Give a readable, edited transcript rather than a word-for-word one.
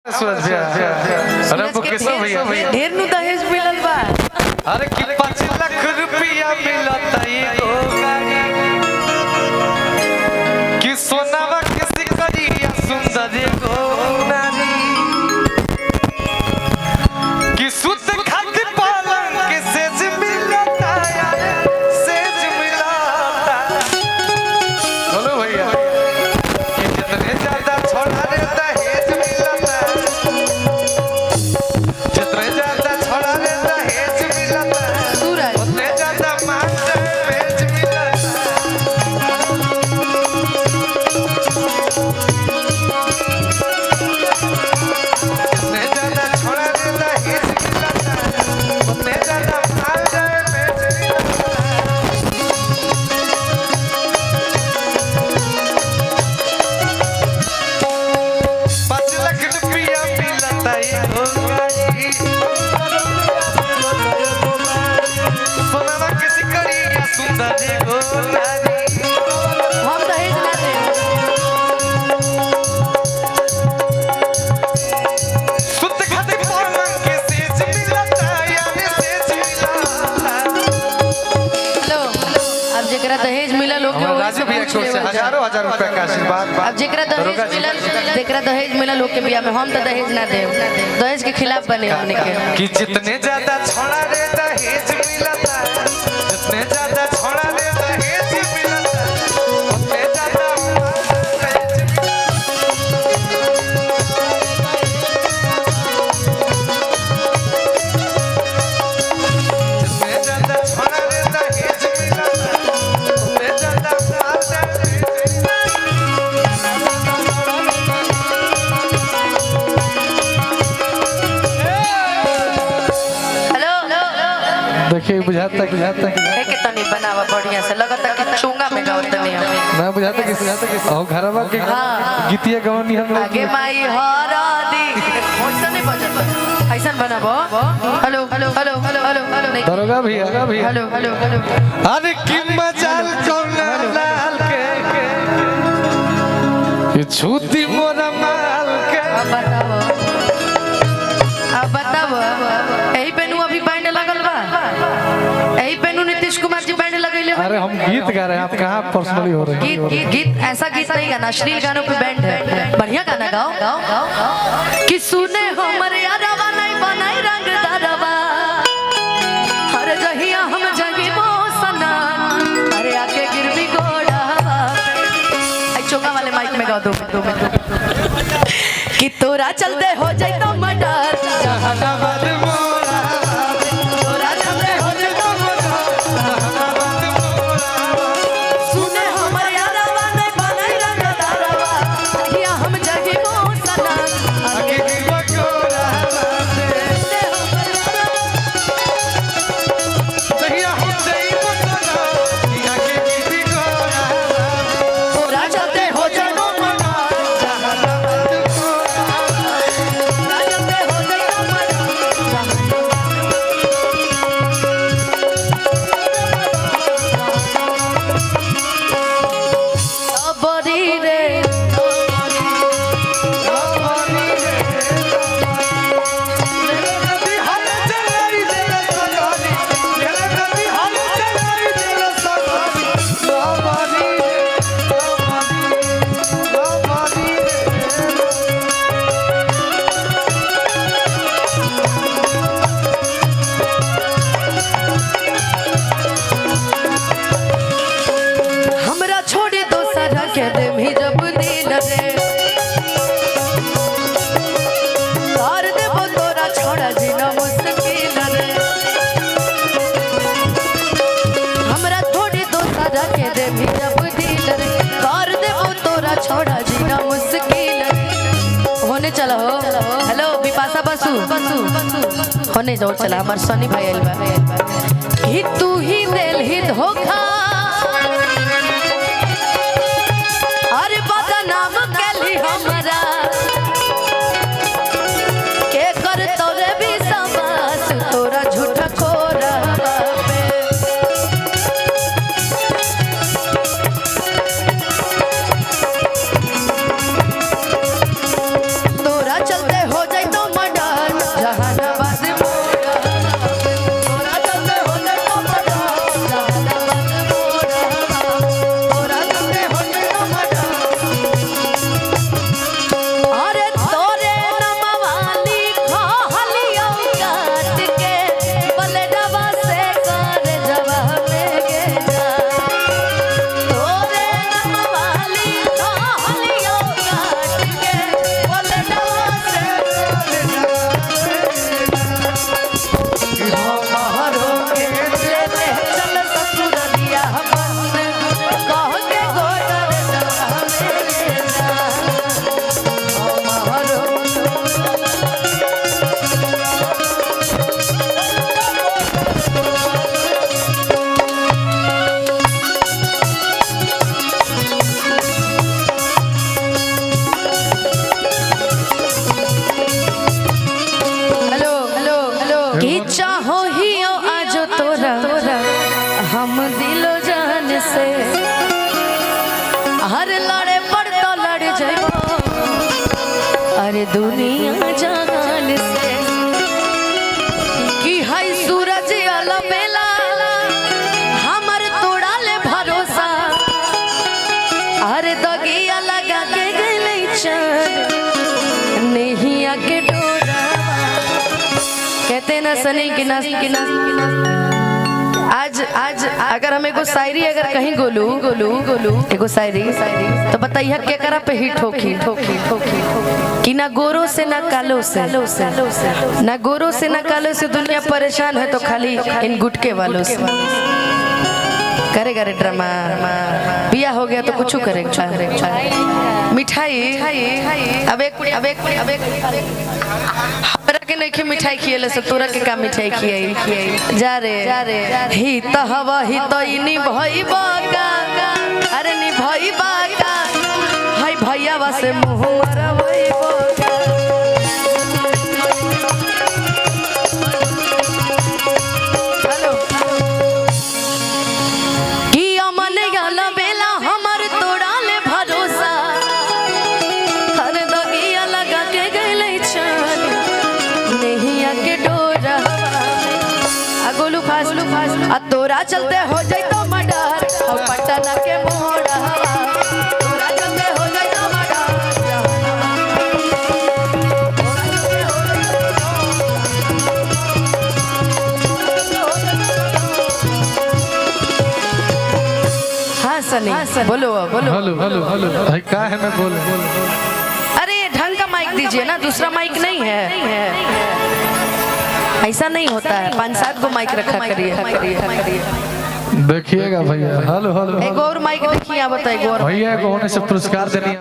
सूरज भैया अरे मुकेश भैया ढेर नु दहेज मिलल बा। अरे कि 5 लाख रुपया मिलता एगो गाड़ी कि सोनावा के सिकरिया सुंदर एगो नारी कि सुत खातिर पलंग के सेज मिलता यार सेज मिलता। बोलो भैया कि जितने ज्यादा छोड़ा रे दहेज मिलता जितने ज्यादा छोड़ा रे दहेज मिलता सूरज उतने ज्यादा मांग पेज मिलता। जितने ज्यादा छोड़ा रे दहेज मिलता उतने ज्यादा मांग पेज मिलता। 5 लाख रुपया मिलता एगो गाड़ी सोनावा के सिकरिया सुंदर एगो नारी हम दहेज ना दे। सुत खातिर पलंग के सेज मिलता यार सेज मिलता। हेलो अब जेकरा दहेज मिलल हो के राजू भैया की ओर से हजारों हजार रुपया का आशीर्वाद अब जेकरा दहेज मिलल हो के बियाह में हम तो दहेज ना दे। दहेज के खिलाफ बने हमने के। कि जितने ज्यादा छोड़ा रे दहेज मिलता जितने ज्यादा छोड़ा रे दहेज मिलता उतने ज्यादा दहेज जितने ज्यादा छोड़ा रे दहेज मिलता उतने ज्यादा दहेज हेलो देखिए बुझाता है के तनी बनावा बढ़िया से लगता कि चुंगा में गाओ तनी हम। मैं बुझाता कि ओ घरवा के हाँ। गीतिया गवनी हम लोग आगे माई हरदी ऐसा नहीं बजत ऐसा बनाबो। Hello hello hello hello hello hello नहीं दरोगा भैया हेलो हेलो हेलो अरे कि मजाल कौना लाल के ये छूती मोरा माल के अब बताओ यही पेनू अभी बैंड लगल बा। यही पेनू नीतीश कुमार जी बैंड लगैले बा। अरे हम गीत गा रहे हैं आप कहाँ पर्सनली हो रहे हैं गीत गीत गीत ऐसा गीत नहीं गाना अश्लील गानों पे बैंड है। बढ़िया गाना गाओ गाओ गाओ कि सुने हमरे यारवा नहीं बनाई रंग दारवा हर जहिया हम जगी मोसना अरे आके गिरवी गोड़ा आई चौका वाले माइक में गा दो कि तोरा चलते हो जाए तो मर्डर जहानाबाद मोरा तोरा चलते हो जाए तो जहानाबाद मोरा सुने हमर यारवा नहीं बनाई रंग दारवा जहिया हम जगी मोसना आगे गिरवा गोरा दहिया हो जाई मतना आगे गिरवी गोरा तोरा चलते हो जाए तो जहानाबाद मोरा तोरा चलते हो जाए तो मर्डर सबरी रे हमरा छोड़ी दोसर के दे भी जब दिल रे कर देबो तोरा छोड़ा जीना मुश्किल रे हमरा छोड़ी दोसर के दे भी जब दिल रे कर देबो तोरा छोड़ा जीना मुश्किल रे होने चला हो हेलो विपाशा बसु होने जोर चला हमार सनी भाई आइल बा कि तू ही दिल ही धोखा अरे बदनाम कैली हमरा के कर तोरे भी समास तोरा झूठा खोरा पे तोरा चलते हो दुनिया जहान से कि है सूरज अलबेला हमर तोड़ा ले भरोसा अरे दगिया लगा के गले चल नहिया के डोरा कहते ना सनी कि ना आज आज अगर हम एगो शायरी अगर कहीं गोलू एगो शायरी तो बताइए के करा पे हिट ठोकी कि ना गोरों से ना कालों से ना गोरों से ना कालों से दुनिया परेशान है तो खाली इन गुटके वालों से करेगा रे ड्रामा बिया हो गया तो कुछ करेगा मिठाई अब एक हमरा के नहीं मिठाई खिएले से तोरा के का मिठाई खियाई जा रे ही त हवा ही तो इनी भई बाका अरे नी भई बाका हाय भैया वासे मुंह मरवई बाका हेलो की अमन गाला बेला हमर तोड़ा ले भरोसा हर दगिया लगा के गइले चल नहिया के डोरा आ गोलू फास आ तोरा चलते हो जाई तो मर्डर और पटना के मोड़ा तोरा चलते हो जाई तो हाँ सनी बोलो हेलो भाई क्या है मैं बोल अरे ढंग का माइक दीजिए ना दूसरा माइक नहीं है ऐसा नहीं होता है 5-7 गो माइक रखा करिए देखिएगा भैया हेलो एक और माइक देखिए आप बताइए भैया को होने से पुरस्कार देनी